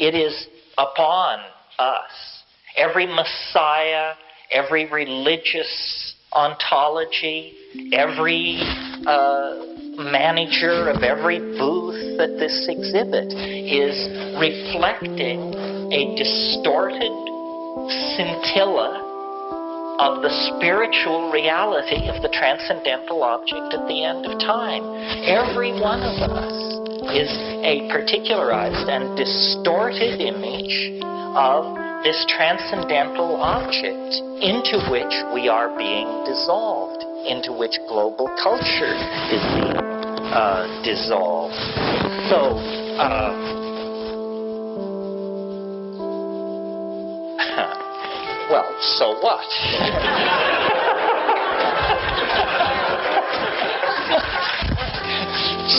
It is upon us. Every Messiah, every religious ontology, every manager of every booth at this exhibit is reflecting a distorted scintilla of the spiritual reality of the transcendental object at the end of time. Every one of us is a particularized and distorted image of this transcendental object into which we are being dissolved, into which global culture is being dissolved. So, well, so what?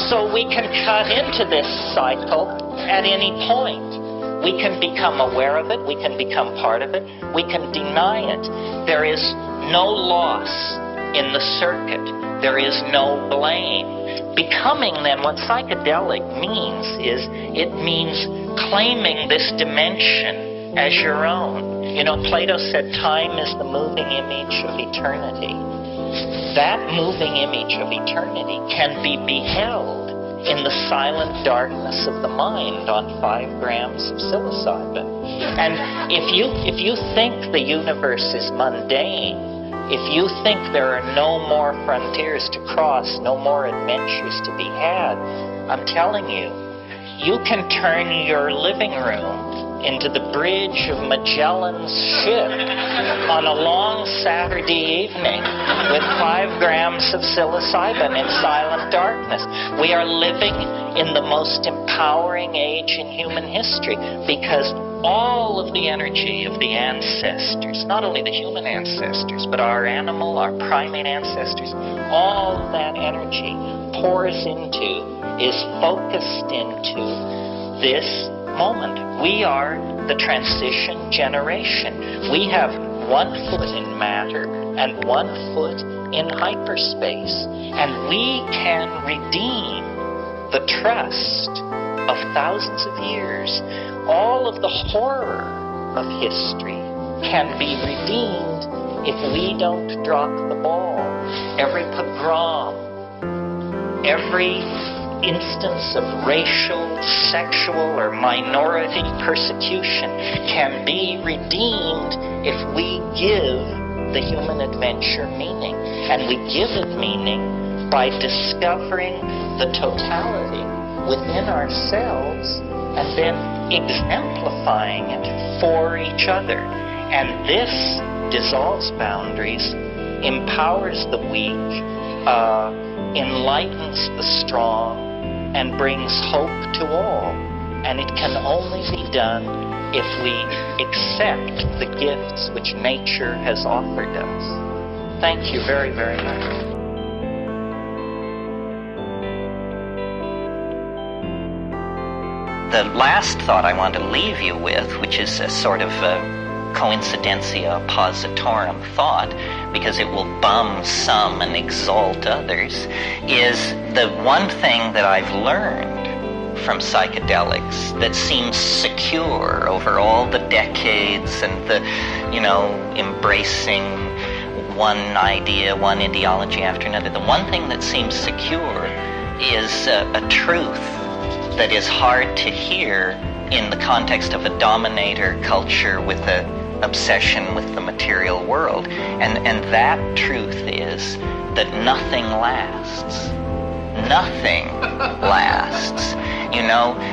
So we can cut into this cycle at any point. We can become aware of it. We can become part of it. We can deny it. There is no loss in the circuit. There is no blame. Becoming, then, what psychedelic means is it means claiming this dimension as your own. You know, Plato said time is the moving image of eternity. That moving image of eternity can be beheld in the silent darkness of the mind on 5 grams of psilocybin. And if you think the universe is mundane, if you think there are no more frontiers to cross, no more adventures to be had, I'm telling you, you can turn your living room into the bridge of Magellan's ship on a long Saturday evening with 5 grams of psilocybin in silent darkness. We are living in the most empowering age in human history because all of the energy of the ancestors, not only the human ancestors, but our animal, our primate ancestors, all of that energy pours into, is focused into this moment. We are the transition generation. We have 1 foot in matter and 1 foot in hyperspace. And we can redeem the trust of thousands of years. All of the horror of history can be redeemed if we don't drop the ball. Every pogrom, every instance of racial, sexual, or minority persecution can be redeemed if we give the human adventure meaning. And we give it meaning by discovering the totality within ourselves and then exemplifying it for each other. And this dissolves boundaries, empowers the weak, enlightens the strong, and brings hope to all. And it can only be done if we accept the gifts which nature has offered us. Thank you very, very much. The last thought I want to leave you with, which is a sort of coincidentia oppositorum thought, because it will bum some and exalt others, is the one thing that I've learned from psychedelics that seems secure over all the decades and the, embracing one idea, one ideology after another. The one thing that seems secure is a truth that is hard to hear in the context of a dominator culture with an obsession with the material world. And that truth is that nothing lasts. Nothing lasts.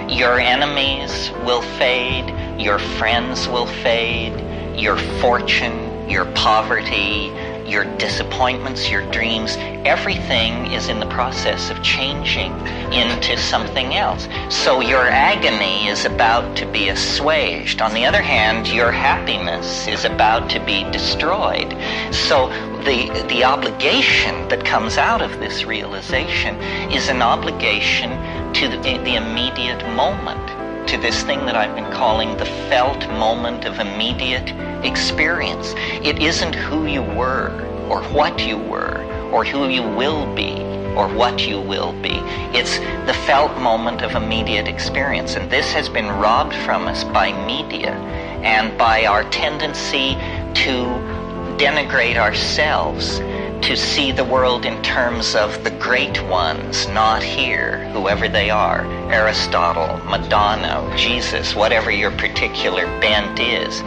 Your enemies will fade, your friends will fade, your fortune, your poverty, your disappointments, your dreams, everything is in the process of changing into something else. So your agony is about to be assuaged. On the other hand, your happiness is about to be destroyed. So the obligation that comes out of this realization is an obligation to the immediate moment, to this thing that I've been calling the felt moment of immediate experience. It isn't who you were or what you were or who you will be. or what you will be. It's the felt moment of immediate experience, and this has been robbed from us by media and by our tendency to denigrate ourselves, to see the world in terms of the great ones, not here, whoever they are, Aristotle, Madonna, Jesus, whatever your particular bent is.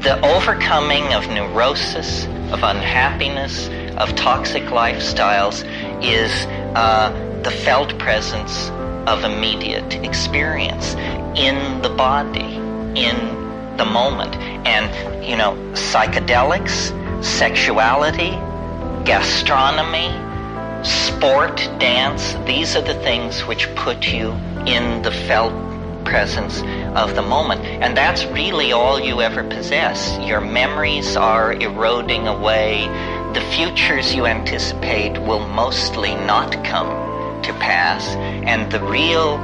The overcoming of neurosis, of unhappiness, of toxic lifestyles is the felt presence of immediate experience in the body, in the moment. And, psychedelics, sexuality, gastronomy, sport, dance, these are the things which put you in the felt presence of the moment. And that's really all you ever possess. Your memories are eroding away. The futures you anticipate will mostly not come to pass. And the real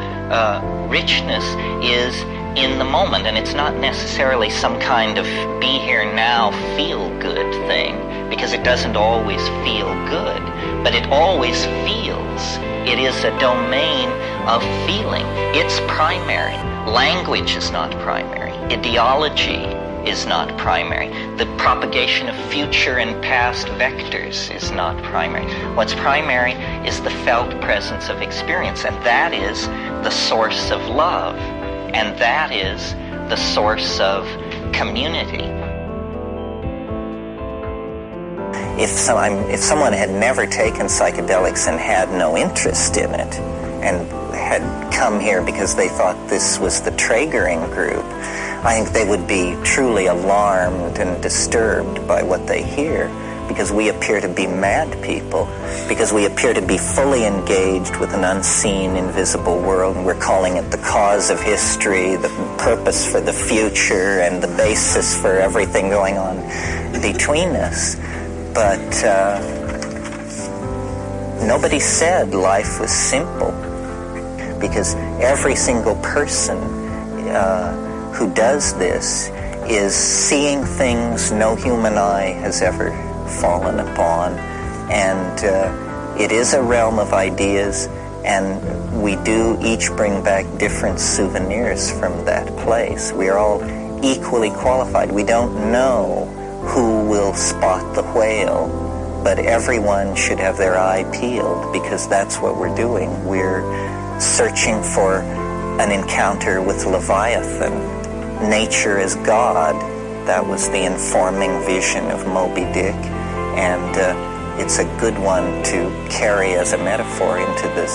richness is in the moment. And it's not necessarily some kind of be here now, feel good thing, because it doesn't always feel good, but it always feels. It is a domain of feeling. It's primary. Language is not primary. Ideology is not primary. The propagation of future and past vectors is not primary. What's primary is the felt presence of experience, and that is the source of love, and that is the source of community. If someone had never taken psychedelics and had no interest in it, and had come here because they thought this was the Traegering group, I think they would be truly alarmed and disturbed by what they hear, because we appear to be mad people, because we appear to be fully engaged with an unseen, invisible world, and we're calling it the cause of history, the purpose for the future, and the basis for everything going on between us. But nobody said life was simple, because every single person who does this is seeing things no human eye has ever fallen upon, and it is a realm of ideas, and we do each bring back different souvenirs from that place. We are all equally qualified. We don't know who will spot the whale, but everyone should have their eye peeled, because that's what we're doing. We're searching for an encounter with Leviathan. Nature is God. That was the informing vision of Moby Dick, and it's a good one to carry as a metaphor into the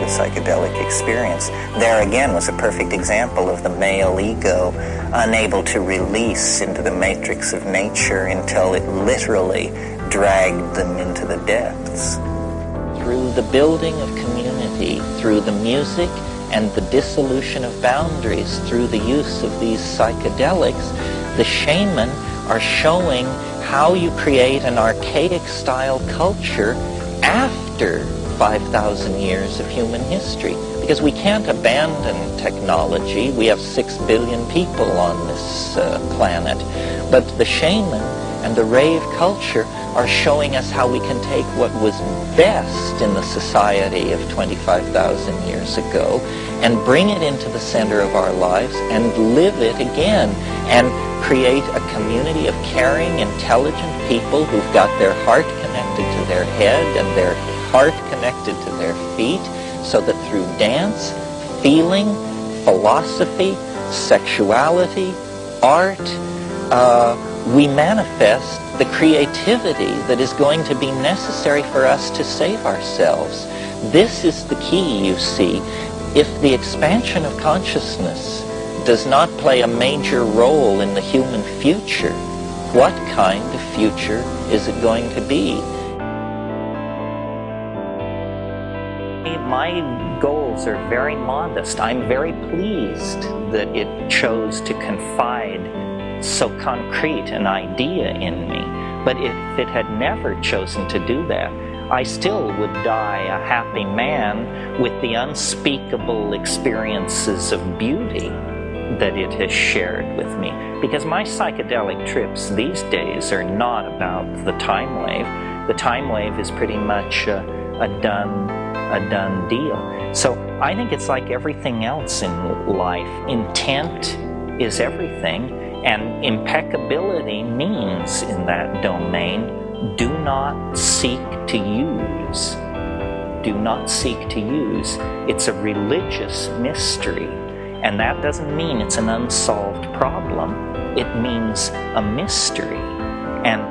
psychedelic experience. There again was a perfect example of the male ego unable to release into the matrix of nature until it literally dragged them into the depths. Through the building of community, through the music and the dissolution of boundaries, through the use of these psychedelics, the shaman are showing how you create an archaic style culture after 5,000 years of human history. Because we can't abandon technology. We have 6 billion people on this planet. But the shaman and the rave culture are showing us how we can take what was best in the society of 25,000 years ago and bring it into the center of our lives and live it again, and create a community of caring, intelligent people who've got their heart connected to their head and their heart connected to their feet, so that through dance, feeling, philosophy, sexuality, art, we manifest the creativity that is going to be necessary for us to save ourselves. This is the key, you see. If the expansion of consciousness does not play a major role in the human future, what kind of future is it going to be? My goals are very modest. I'm very pleased that it chose to confide so concrete an idea in me. But if it had never chosen to do that, I still would die a happy man with the unspeakable experiences of beauty that it has shared with me. Because my psychedelic trips these days are not about the time wave. the time wave is pretty much a done deal. So I think it's like everything else in life. Intent is everything, and impeccability means in that domain, do not seek to use. Do not seek to use. It's a religious mystery, and that doesn't mean it's an unsolved problem. It means a mystery. And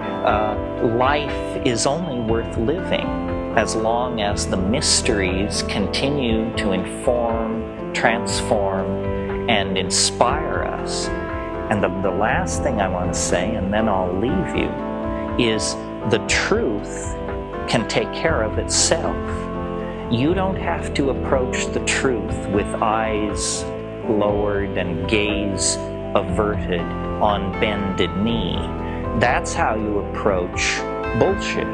life is only worth living as long as the mysteries continue to inform, transform, and inspire us. And the last thing I want to say, and then I'll leave you, is the truth can take care of itself. You don't have to approach the truth with eyes lowered and gaze averted on bended knee. That's how you approach bullshit.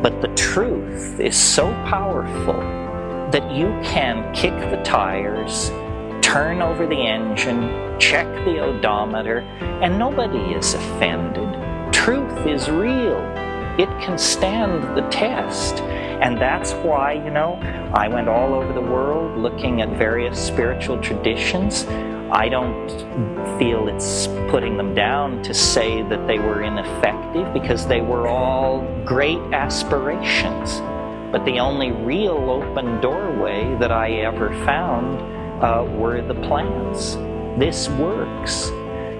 But the truth is so powerful that you can kick the tires, turn over the engine, check the odometer, and nobody is offended. Truth is real. It can stand the test. And that's why, I went all over the world looking at various spiritual traditions. I don't feel it's putting them down to say that they were ineffective, because they were all great aspirations. But the only real open doorway that I ever found were the plants. This works.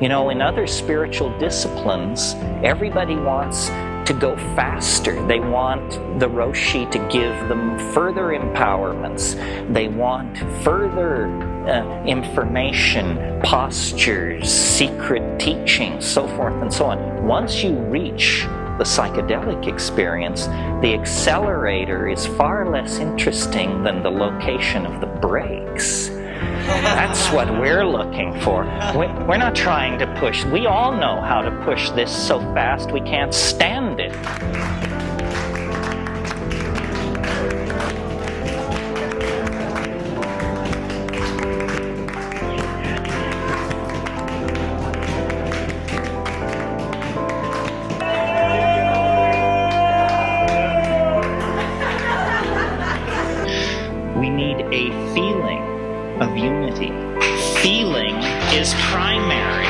In other spiritual disciplines, everybody wants to go faster. They want the Roshi to give them further empowerments. They want further information, postures, secret teachings, so forth and so on. Once you reach the psychedelic experience, the accelerator is far less interesting than the location of the brakes. That's what we're looking for. We're not trying to push. We all know how to push this so fast we can't stand it. We need a feeling of unity. Feeling is primary.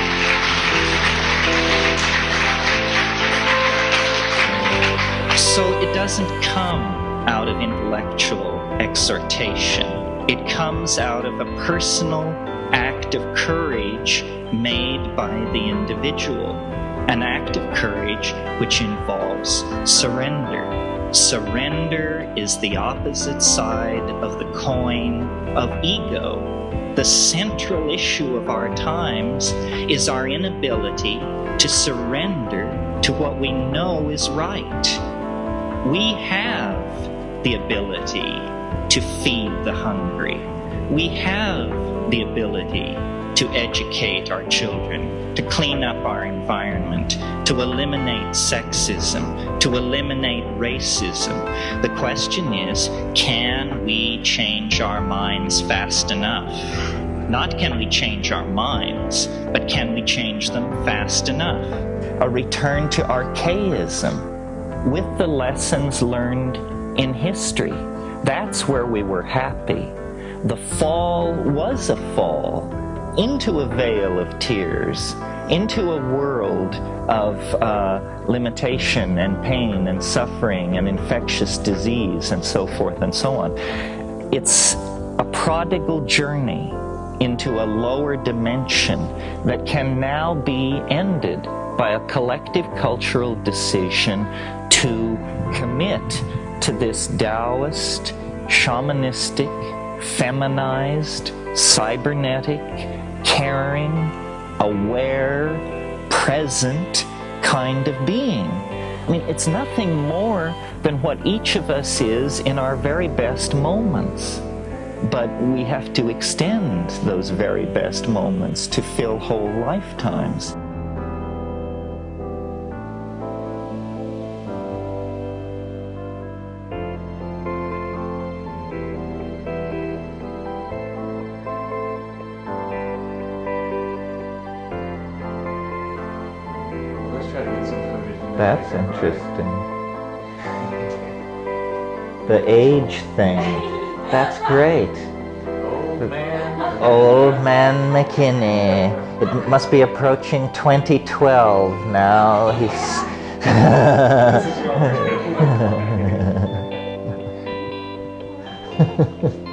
So it doesn't come out of intellectual exhortation. It comes out of a personal act of courage made by the individual. An act of courage which involves surrender. Surrender is the opposite side of the coin of ego. The central issue of our times is our inability to surrender to what we know is right. We have the ability to feed the hungry. We have the ability to educate our children, to clean up our environment, to eliminate sexism, to eliminate racism. The question is, can we change our minds fast enough? Not can we change our minds, but can we change them fast enough? A return to archaism with the lessons learned in history. That's where we were happy. The fall was a fall into a veil of tears, into a world of limitation and pain and suffering and infectious disease and so forth and so on. It's a prodigal journey into a lower dimension that can now be ended by a collective cultural decision to commit to this Taoist, shamanistic, feminized, cybernetic, caring, aware, present kind of being. I mean, it's nothing more than what each of us is in our very best moments. But we have to extend those very best moments to fill whole lifetimes. That's interesting. the age thing. That's great. Old man McKenna. It must be approaching 2012 now. He's This is your